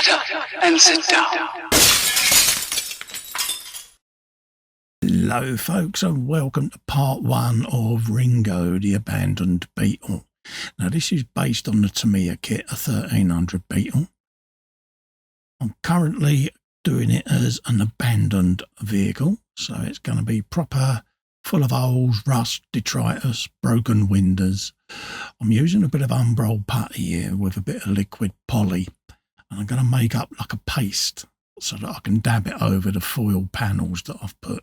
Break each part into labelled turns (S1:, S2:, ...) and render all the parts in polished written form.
S1: Shut up and sit down.
S2: Hello folks, and welcome to part 1 of Ringo, the abandoned Beetle. Now this is based on the Tamiya kit, a 1300 Beetle. I'm currently doing it as an abandoned vehicle, so it's going to be proper, full of holes, rust, detritus, broken windows. I'm using a bit of umbrella putty here with a bit of liquid poly, and I'm going to make up like a paste so that I can dab it over the foil panels that I've put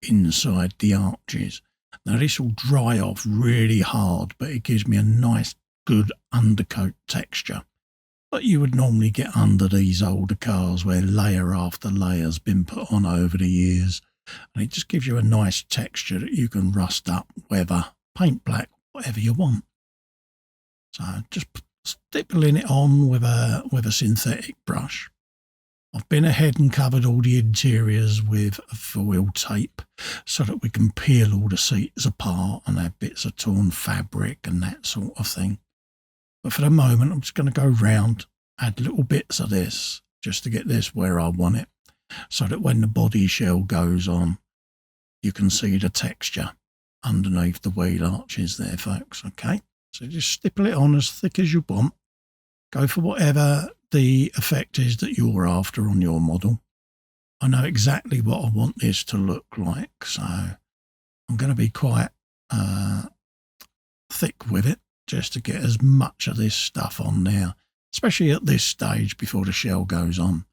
S2: inside the arches. Now this will dry off really hard, but it gives me a nice good undercoat texture that you would normally get under these older cars where layer after layer has been put on over the years, and it just gives you a nice texture that you can rust up, weather, paint black, whatever you want. So just stippling it on with a synthetic brush. I've been ahead and covered all the interiors with foil tape so that we can peel all the seats apart and have bits of torn fabric and that sort of thing. But for the moment, I'm just going to go round, add little bits of this just to get this where I want it, so that when the body shell goes on, you can see the texture underneath the wheel arches there, folks. Okay, so just stipple it on as thick as you want. Go for whatever the effect is that you're after on your model. I know exactly what I want this to look like, so I'm going to be quite thick with it just to get as much of this stuff on there, especially at this stage before the shell goes on.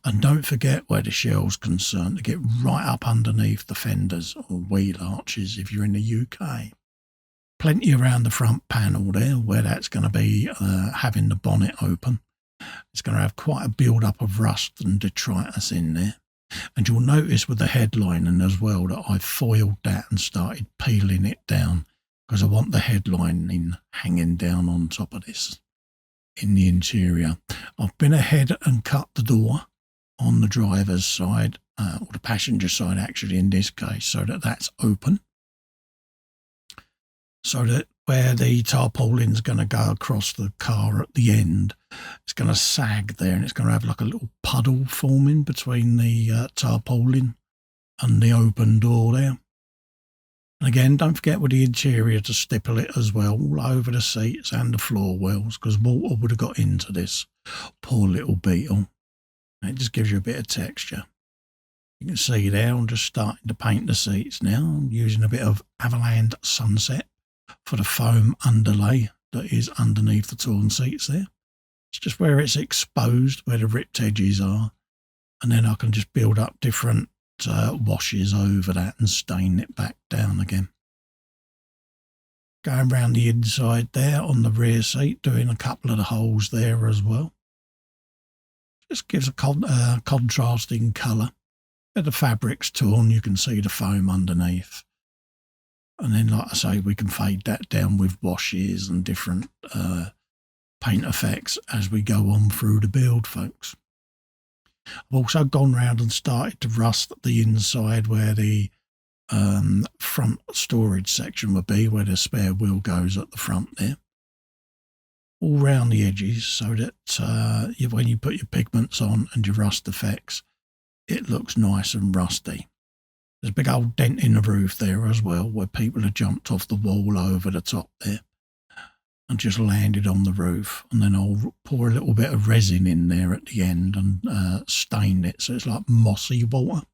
S2: And don't forget, where the shell's concerned, to get right up underneath the fenders or wheel arches if you're in the UK. Plenty around the front panel there where that's going to be having the bonnet open. It's going to have quite a build-up of rust and detritus in there. And you'll notice with the headlining as well that I've foiled that and started peeling it down because I want the headlining hanging down on top of this in the interior. I've been ahead and cut the door on the driver's side, or the passenger side actually in this case, so that that's open. So that where the tarpaulin's going to go across the car at the end, it's going to sag there and it's going to have like a little puddle forming between the tarpaulin and the open door there. And again, don't forget with the interior to stipple it as well, all over the seats and the floor wells, because water would have got into this poor little Beetle. And it just gives you a bit of texture. You can see there, I'm just starting to paint the seats now. I'm using a bit of Avaland Sunset for the foam underlay that is underneath the torn seats there. It's just where it's exposed, where the ripped edges are, and then I can just build up different washes over that and stain it back down again. Going around the inside there on the rear seat, doing a couple of the holes there as well. Just gives a contrasting colour. Where the fabric's torn, you can see the foam underneath. And then, like I say, we can fade that down with washes and different paint effects as we go on through the build, folks. I've also gone round and started to rust the inside where the front storage section would be, where the spare wheel goes at the front there. All round the edges so that when you put your pigments on and your rust effects, it looks nice and rusty. There's a big old dent in the roof there as well, where people have jumped off the wall over the top there and just landed on the roof. And then I'll pour a little bit of resin in there at the end and stain it so it's like mossy water.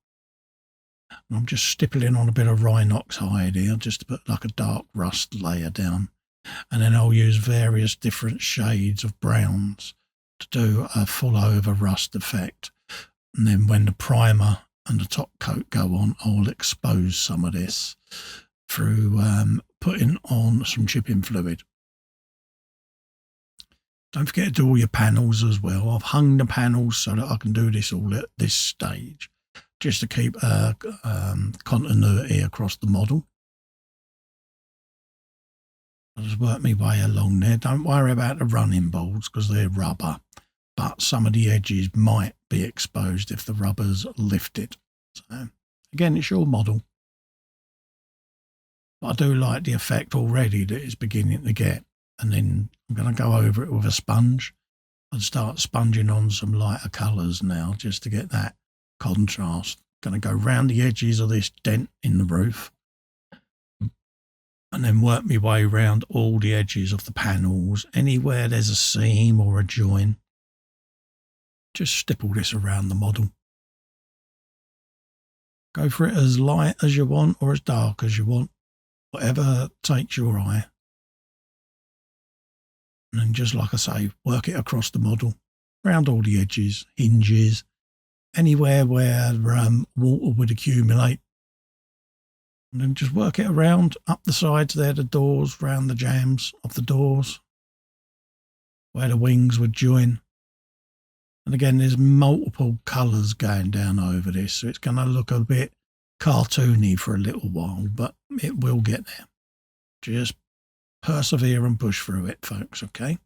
S2: And I'm just stippling on a bit of Rhinox hide here just to put like a dark rust layer down. And then I'll use various different shades of browns to do a full over rust effect. And then when the primer and the top coat go on, I'll expose some of this through putting on some chipping fluid. Don't forget to do all your panels as well. I've hung the panels so that I can do this all at this stage, just to keep continuity across the model. I'll just work my way along there. Don't worry about the running boards because they're rubber, but some of the edges might be exposed if the rubber's lifted. So again, it's your model. But I do like the effect already that it's beginning to get. And then I'm going to go over it with a sponge and start sponging on some lighter colours now just to get that contrast. Going to go round the edges of this dent in the roof and then work my way round all the edges of the panels. Anywhere there's a seam or a join, just stipple this around the model. Go for it as light as you want or as dark as you want, whatever takes your eye. And then just like I say, work it across the model, around all the edges, hinges, anywhere where water would accumulate. And then just work it around, up the sides there, the doors, round the jambs of the doors, where the wings would join. And again, there's multiple colours going down over this, so it's going to look a bit cartoony for a little while, but it will get there. Just persevere and push through it, folks, okay?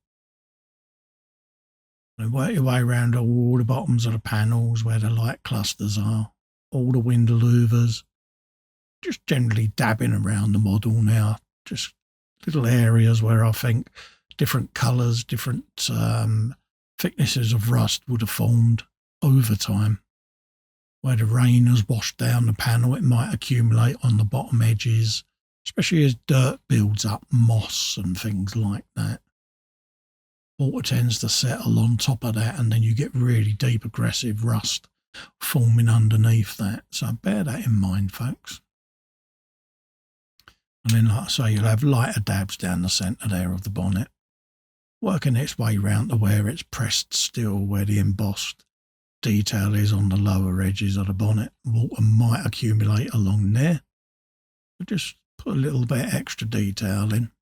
S2: And work your way around all the bottoms of the panels where the light clusters are, all the window louvers, just generally dabbing around the model now, just little areas where I think different colours, different thicknesses of rust would have formed over time. Where the rain has washed down the panel, it might accumulate on the bottom edges, especially as dirt builds up, moss and things like that. Water tends to settle on top of that, and then you get really deep, aggressive rust forming underneath that. So bear that in mind, folks. And then, like I say, you'll have lighter dabs down the centre there of the bonnet, working its way round to where it's pressed still, where the embossed detail is on the lower edges of the bonnet. Water might accumulate along there, but just put a little bit extra detail in.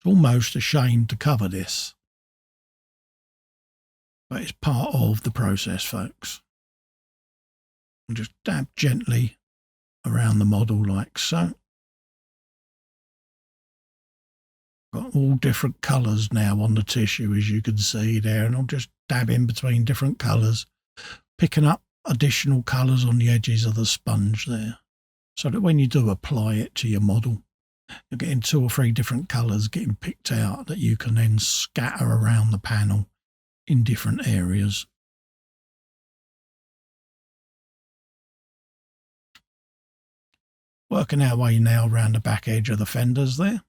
S2: It's almost a shame to cover this, but it's part of the process, folks. And just dab gently around the model like so. Got all different colours now on the tissue, as you can see there, and I'll just dab in between different colours, picking up additional colours on the edges of the sponge there, so that when you do apply it to your model, you're getting 2 or 3 different colours getting picked out that you can then scatter around the panel in different areas. Working our way now around the back edge of the fenders there.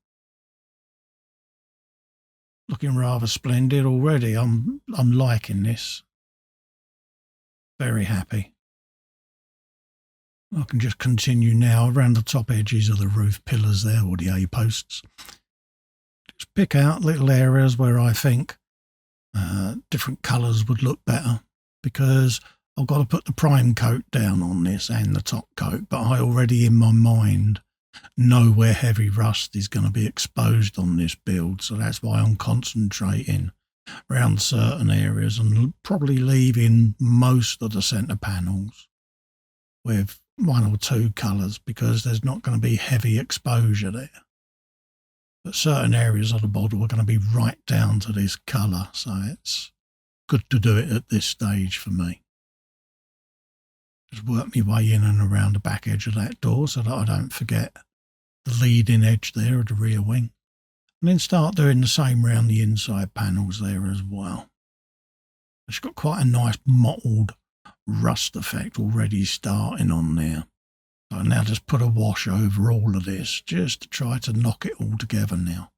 S2: Looking rather splendid already. I'm liking this. Very happy. I can just continue now around the top edges of the roof pillars there, or the A-posts. Just pick out little areas where I think different colours would look better, because I've got to put the prime coat down on this and the top coat, but I already in my mind know where heavy rust is going to be exposed on this build, so that's why I'm concentrating around certain areas and probably leaving most of the centre panels with 1 or 2 colours, because there's not going to be heavy exposure there. But certain areas of the bottle are going to be right down to this colour, so it's good to do it at this stage for me. Just work my way in and around the back edge of that door so that I don't forget the leading edge there of the rear wing. And then start doing the same around the inside panels there as well. It's got quite a nice mottled rust effect already starting on there. So now just put a wash over all of this just to try to knock it all together now.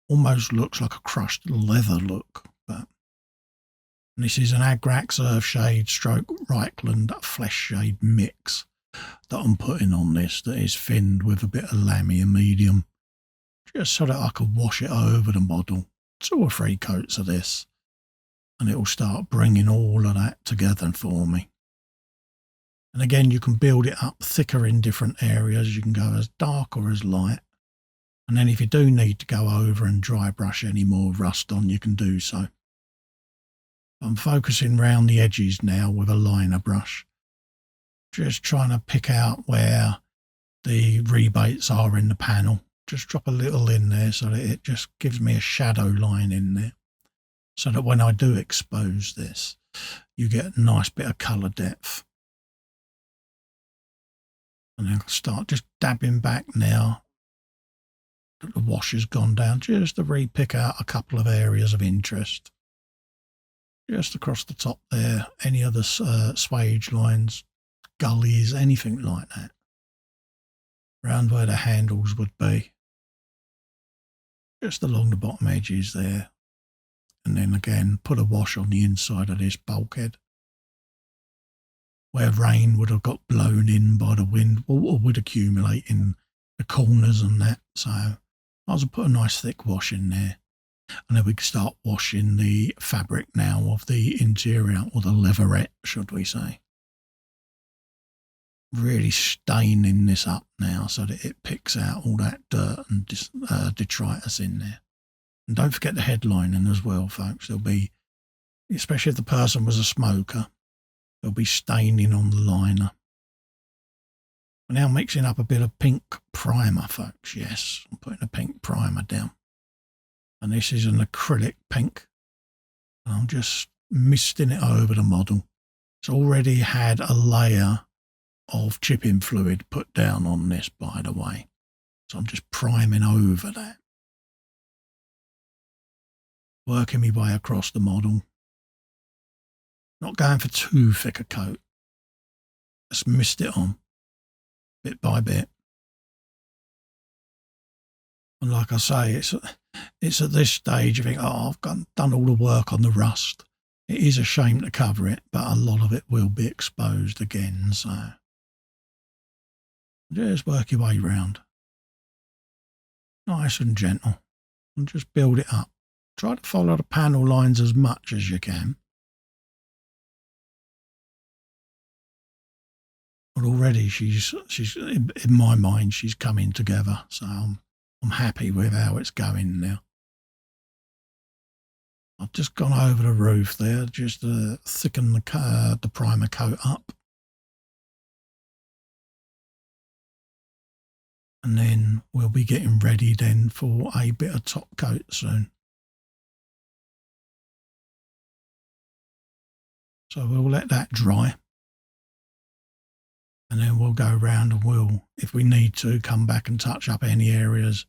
S2: Almost looks like a crushed leather look, but and this is an Agrax Earthshade stroke Reichland flesh shade mix that I'm putting on this, that is thinned with a bit of Lamia medium, just so that I can wash it over the model. 2 or 3 coats of this, and it will start bringing all of that together for me. And again, you can build it up thicker in different areas. You can go as dark or as light. And then if you do need to go over and dry brush any more rust on, you can do so. I'm focusing round the edges now with a liner brush. Just trying to pick out where the rebates are in the panel. Just drop a little in there so that it just gives me a shadow line in there. So that when I do expose this, you get a nice bit of colour depth. And then I'll start just dabbing back now that the wash has gone down, just to re-pick out a couple of areas of interest. Just across the top there, any other swage lines, gullies, anything like that. Around where the handles would be. Just along the bottom edges there. And then again, put a wash on the inside of this bulkhead. Where rain would have got blown in by the wind, water would accumulate in the corners and that. So I was put a nice thick wash in there. And then we can start washing the fabric now of the interior, or the leatherette, should we say. Really staining this up now so that it picks out all that dirt and detritus in there. And don't forget the headlining as well, folks. There'll be, especially if the person was a smoker, there'll be staining on the liner. We're now mixing up a bit of pink primer, folks. Yes, I'm putting a pink primer down. And this is an acrylic pink. And I'm just misting it over the model. It's already had a layer of chipping fluid put down on this, by the way. So I'm just priming over that. Working my way across the model. Not going for too thick a coat. Just mist it on, bit by bit. And like I say, it's at this stage you think, oh, I've done all the work on the rust. It is a shame to cover it, but a lot of it will be exposed again, so just work your way round. Nice and gentle. And just build it up. Try to follow the panel lines as much as you can. But already she's in my mind, she's coming together, so I'm happy with how it's going now. I've just gone over the roof there just to thicken the primer coat up. And then we'll be getting ready then for a bit of top coat soon. So we'll let that dry. And then we'll go round and we'll, if we need to, come back and touch up any areas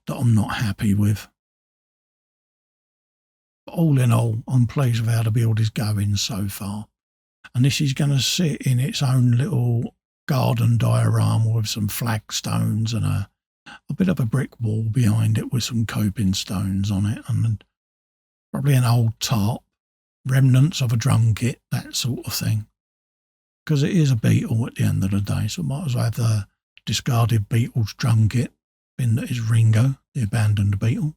S2: that I'm not happy with. But all in all, I'm pleased with how the build is going so far. And this is going to sit in its own little garden diorama with some flagstones and a bit of a brick wall behind it with some coping stones on it, and probably an old tarp, remnants of a drum kit, that sort of thing. Because it is a Beetle at the end of the day, so might as well have the discarded Beetle's drum kit, being that is Ringo, the abandoned Beetle.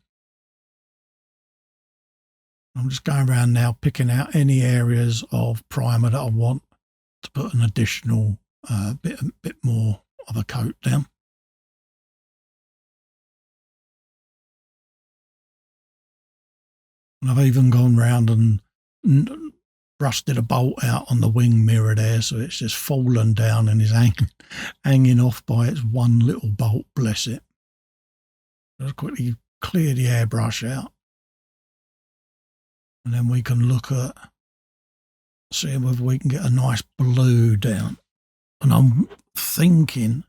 S2: I'm just going around now picking out any areas of primer that I want to put an additional bit more of a coat down. And I've even gone round and rusted a bolt out on the wing mirror there, so it's just fallen down and is hanging off by its one little bolt, bless it. Just quickly clear the airbrush out. And then we can look at seeing whether we can get a nice blue down. And I'm thinking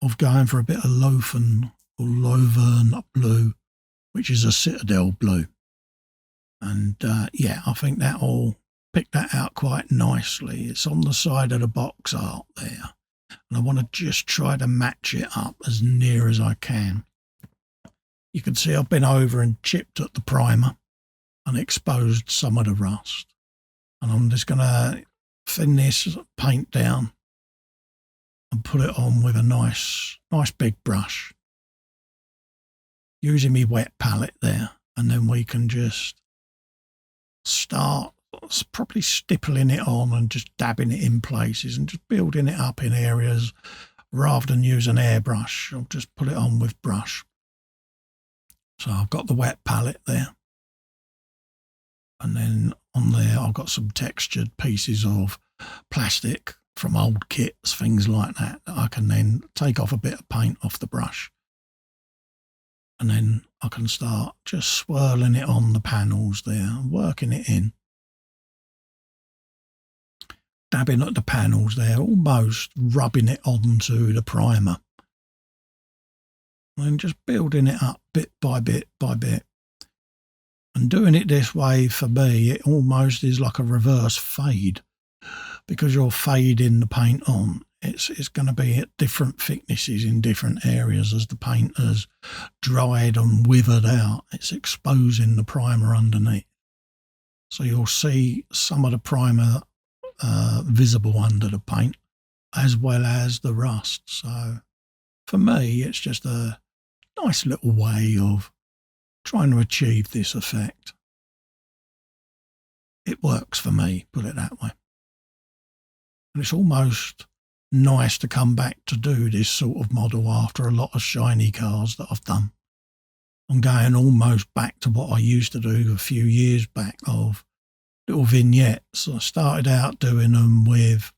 S2: of going for a bit of Lofen or Lovern blue, which is a Citadel blue. And yeah, I think that'll pick that out quite nicely. It's on the side of the box art there. And I want to just try to match it up as near as I can. You can see I've been over and chipped at the primer and exposed some of the rust. And I'm just going to thin this paint down and put it on with a nice big brush. Using my wet palette there. And then we can just start probably stippling it on and just dabbing it in places and just building it up in areas rather than use an airbrush. I'll just put it on with brush. So I've got the wet palette there. And then on there I've got some textured pieces of plastic from old kits, things like that I can then take off a bit of paint off the brush. And then I can start just swirling it on the panels there, working it in. Dabbing at the panels there, almost rubbing it onto the primer. and just building it up bit by bit by bit. And doing it this way, for me, it almost is like a reverse fade, because you're fading the paint on. It's going to be at different thicknesses in different areas as the paint has dried and withered out. It's exposing the primer underneath. So you'll see some of the primer visible under the paint, as well as the rust. So for me, it's just a nice little way of trying to achieve this effect. It works for me, put it that way. And it's almost nice to come back to do this sort of model after a lot of shiny cars that I've done. I'm going almost back to what I used to do a few years back, of little vignettes. I started out doing them with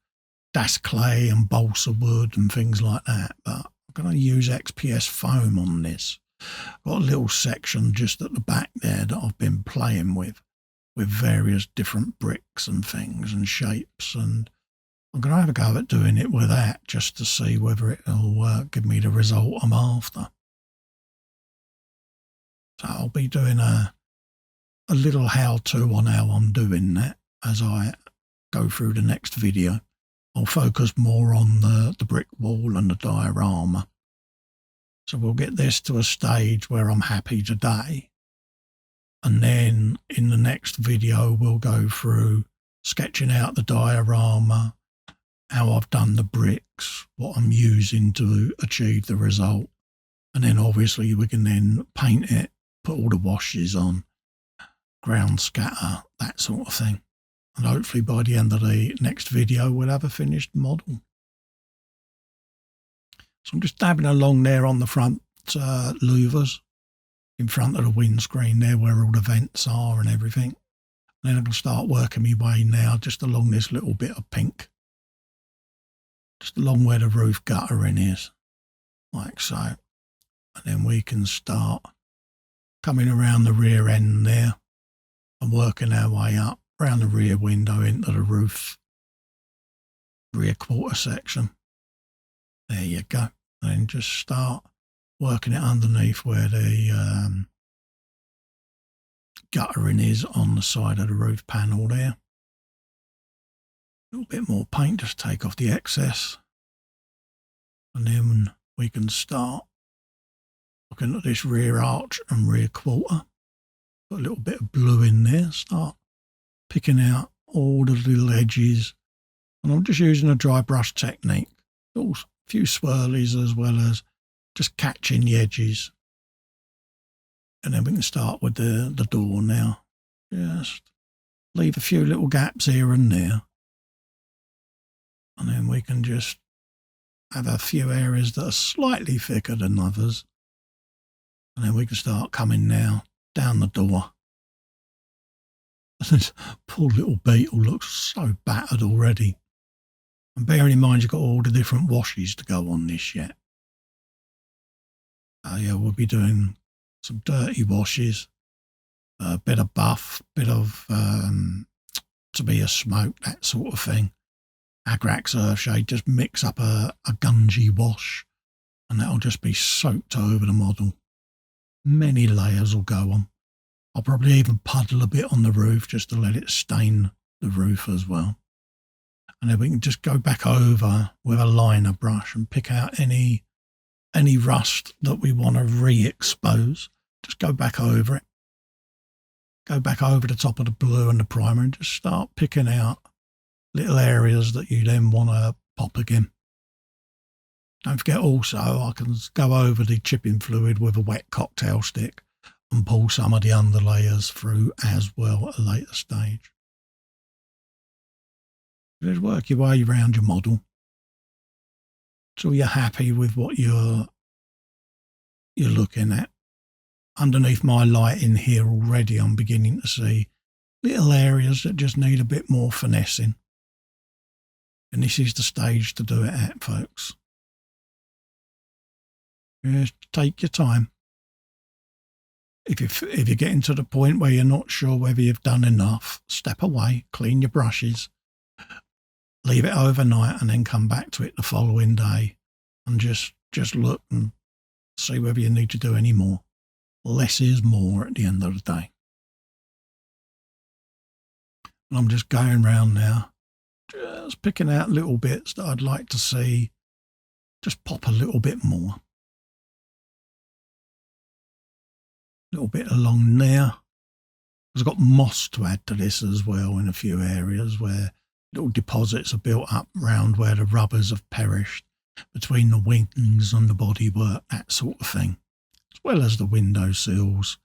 S2: Das clay and balsa wood and things like that, but I'm going to use XPS foam on this. Got a little section just at the back there that I've been playing with various different bricks and things and shapes, and I'm going to have a go at doing it with that just to see whether it'll give me the result I'm after. So I'll be doing a little how-to on how I'm doing that as I go through the next video. I'll focus more on the brick wall and the diorama. So we'll get this to a stage where I'm happy today. And then in the next video, we'll go through sketching out the diorama, how I've done the bricks, what I'm using to achieve the result. And then obviously we can then paint it, put all the washes on, ground scatter, that sort of thing. And hopefully by the end of the next video, we'll have a finished model. So I'm just dabbing along there on the front louvers, in front of the windscreen there where all the vents are and everything. And then I can start working my way now just along this little bit of pink. Just along where the roof guttering is, like so. And then we can start coming around the rear end there and working our way up around the rear window into the roof, rear quarter section. There you go. And then just start working it underneath where the guttering is on the side of the roof panel there. A little bit more paint, just take off the excess. And then we can start looking at this rear arch and rear quarter. Put a little bit of blue in there, start picking out all the little edges. And I'm just using a dry brush technique. A few swirlies as well as just catching the edges. And then we can start with the door now. Just leave a few little gaps here and there. And then we can just have a few areas that are slightly thicker than others. And then we can start coming now down the door. This poor little Beetle looks so battered already. And bearing in mind you've got all the different washes to go on this yet. Yeah, we'll be doing some dirty washes, a bit of buff, bit of Tamiya smoke, that sort of thing. Agrax Earthshade, just mix up a gungy wash and that'll just be soaked over the model. Many layers will go on. I'll probably even puddle a bit on the roof just to let it stain the roof as well. And then we can just go back over with a liner brush and pick out any rust that we want to re-expose. Just go back over it. Go back over the top of the blue and the primer and just start picking out little areas that you then want to pop again. Don't forget also, I can go over the chipping fluid with a wet cocktail stick and pull some of the underlayers through as well at a later stage. Just work your way around your model until you're happy with what you're looking at. Underneath my lighting here already, I'm beginning to see little areas that just need a bit more finessing. And this is the stage to do it at, folks. Just take your time. If you're getting to the point where you're not sure whether you've done enough, step away, clean your brushes, leave it overnight and then come back to it the following day and just look and see whether you need to do any more. Less is more at the end of the day. And I'm just going round now, just picking out little bits that I'd like to see just pop a little bit more. A little bit along there. I've got moss to add to this as well in a few areas where little deposits are built up round where the rubbers have perished, between the wings and the bodywork, that sort of thing, as well as the window sills.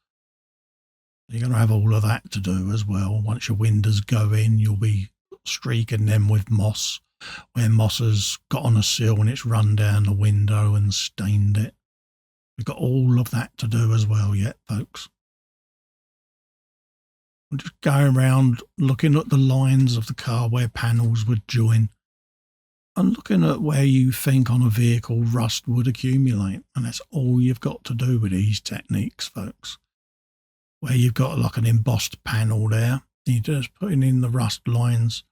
S2: You're going to have all of that to do as well. Once your windows go in, you'll be streaking them with moss, where moss has got on a sill and it's run down the window and stained it. We've got all of that to do as well yet, folks. I'm just going around looking at the lines of the car where panels would join and looking at where you think on a vehicle rust would accumulate. And that's all you've got to do with these techniques, folks. Where you've got like an embossed panel there, you're just putting in the rust lines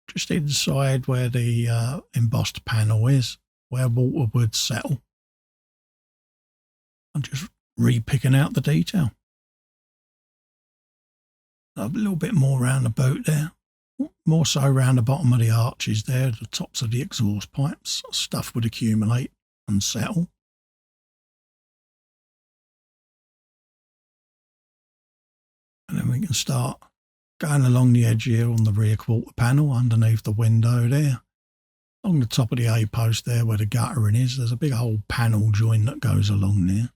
S2: just inside where the embossed panel is, where water would settle. I'm just re-picking out the detail. A little bit more around the boat there, more so around the bottom of the arches there, the tops of the exhaust pipes. Stuff would accumulate and settle. And then we can start going along the edge here on the rear quarter panel underneath the window there. Along the top of the A-post there where the guttering is, there's a big old panel joint that goes along there.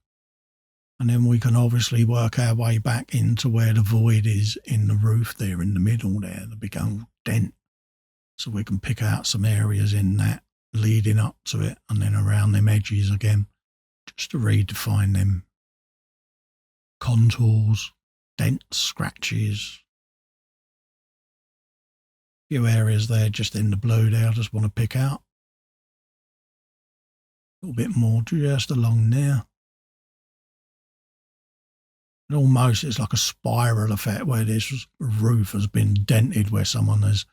S2: And then we can obviously work our way back into where the void is in the roof there in the middle there, the big old dent. So we can pick out some areas in that leading up to it and then around them edges again, just to redefine them contours, dents, scratches. A few areas there just in the blue there I just want to pick out. A little bit more just along there. And almost it's like a spiral effect where this roof has been dented, where someone has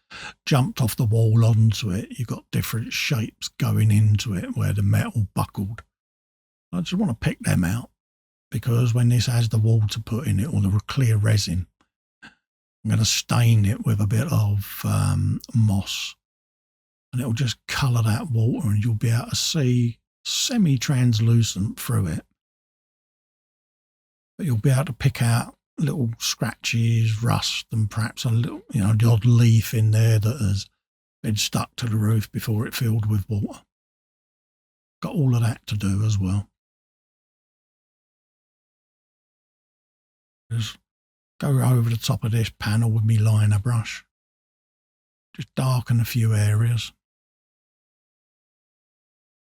S2: jumped off the wall onto it. You've got different shapes going into it where the metal buckled. I just want to pick them out because when this has the water put in it or the clear resin, I'm going to stain it with a bit of moss and it'll just colour that water and you'll be able to see semi-translucent through it. But you'll be able to pick out little scratches, rust, and perhaps a little, the odd leaf in there that has been stuck to the roof before it filled with water. Got all of that to do as well. Just go over the top of this panel with my liner brush. Just darken a few areas.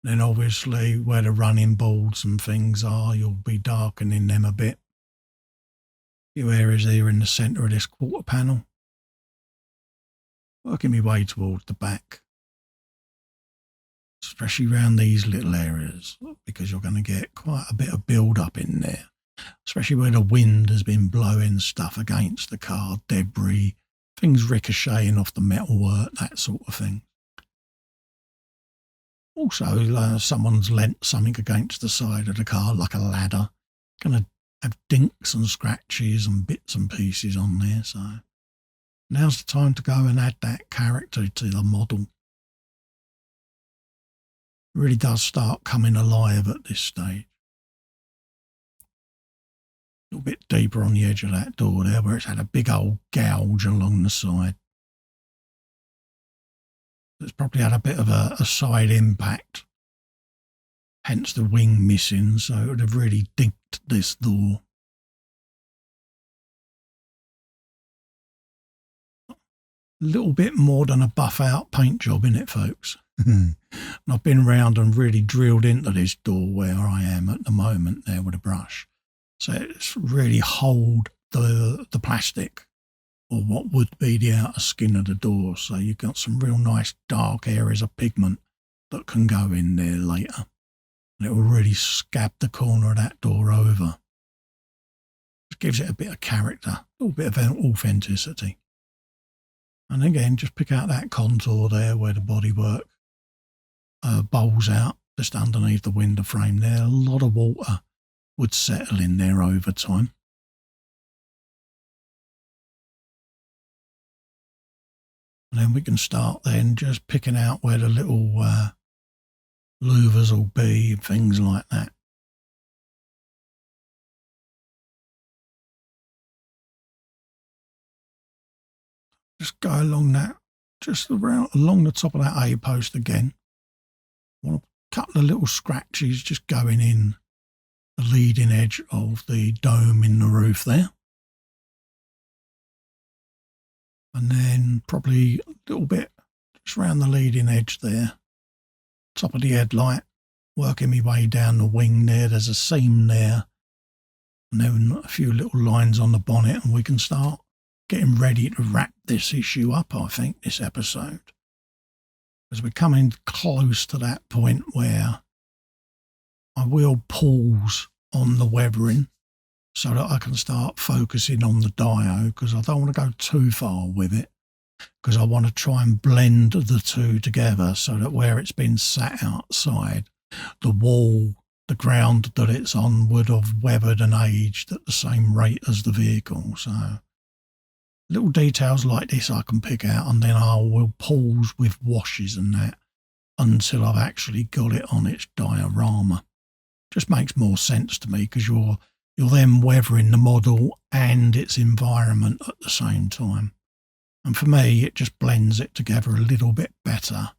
S2: Then obviously where the running boards and things are, you'll be darkening them a bit. A few areas here in the centre of this quarter panel. Working my way towards the back. Especially around these little areas, because you're going to get quite a bit of build up in there. Especially where the wind has been blowing stuff against the car, debris, things ricocheting off the metalwork, that sort of thing. Also, someone's leant something against the side of the car, like a ladder. Going to have dinks and scratches and bits and pieces on there. So now's the time to go and add that character to the model. It really does start coming alive at this stage. A little bit deeper on the edge of that door there, where it's had a big old gouge along the side. It's probably had a bit of a side impact, hence the wing missing, so it would have really dinked this door. A little bit more than a buff out paint job in it, folks. And I've been round and really drilled into this door where I am at the moment there with a brush. So it's really hold the plastic, or what would be the outer skin of the door. So you've got some real nice dark areas of pigment that can go in there later. And it will really scab the corner of that door over. It gives it a bit of character, a little bit of authenticity. And again, just pick out that contour there where the bodywork bowls out. just underneath the window frame there. A lot of water would settle in there over time. And then we can start then just picking out where the little louvers will be, things like that. Just go along that, just around along the top of that A post again. I want a couple of little scratches just going in the leading edge of the dome in the roof there. And then probably a little bit just around the leading edge there, top of the headlight, working my way down the wing there. There's a seam there, and then a few little lines on the bonnet, and we can start getting ready to wrap this issue up, I think, this episode. As we're coming close to that point where I will pause on the weathering so that I can start focusing on the dio, because I don't want to go too far with it, because I want to try and blend the two together so that where it's been sat outside, the wall, the ground that it's on would have weathered and aged at the same rate as the vehicle. So little details like this I can pick out, and then I will pause with washes and that until I've actually got it on its diorama. Just makes more sense to me, because you're then weathering the model and its environment at the same time. And for me, it just blends it together a little bit better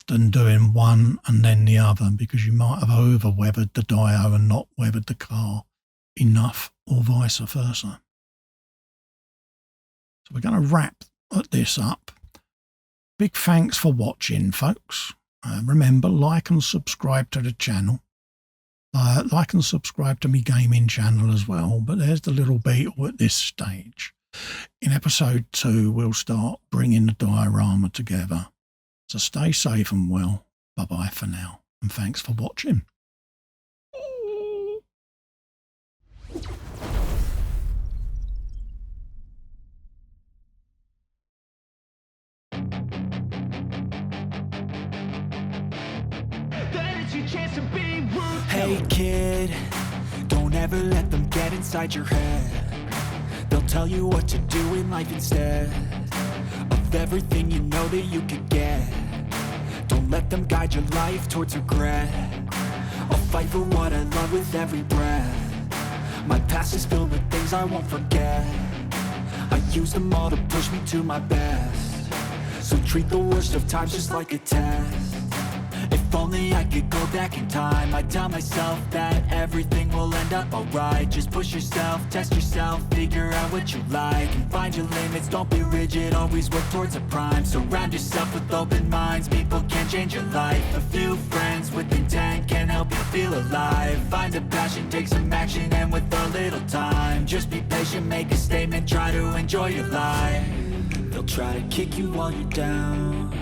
S2: than doing one and then the other, because you might have over weathered the dio and not weathered the car enough, or vice versa. So we're going to wrap this up. Big thanks for watching, folks. Remember, like and subscribe to the channel. Like and subscribe to my gaming channel as well. But there's the little Beetle at this stage. In episode 2, we'll start bringing the diorama together. So stay safe and well. Bye-bye for now. And thanks for watching.
S3: Hey kid, don't ever let them get inside your head. They'll tell you what to do in life instead of everything you know that you could get. Don't let them guide your life towards regret. I'll fight for what I love with every breath. My past is filled with things I won't forget. I use them all to push me to my best. So treat the worst of times just like a test. If only I could go back in time, I'd tell myself that everything will end up alright. Just push yourself, test yourself, figure out what you like, and find your limits, don't be rigid, always work towards a prime. Surround yourself with open minds, people can change your life. A few friends with intent can help you feel alive. Find a passion, take some action, and with a little time, just be patient, make a statement, try to enjoy your life. They'll try to kick you while you're down,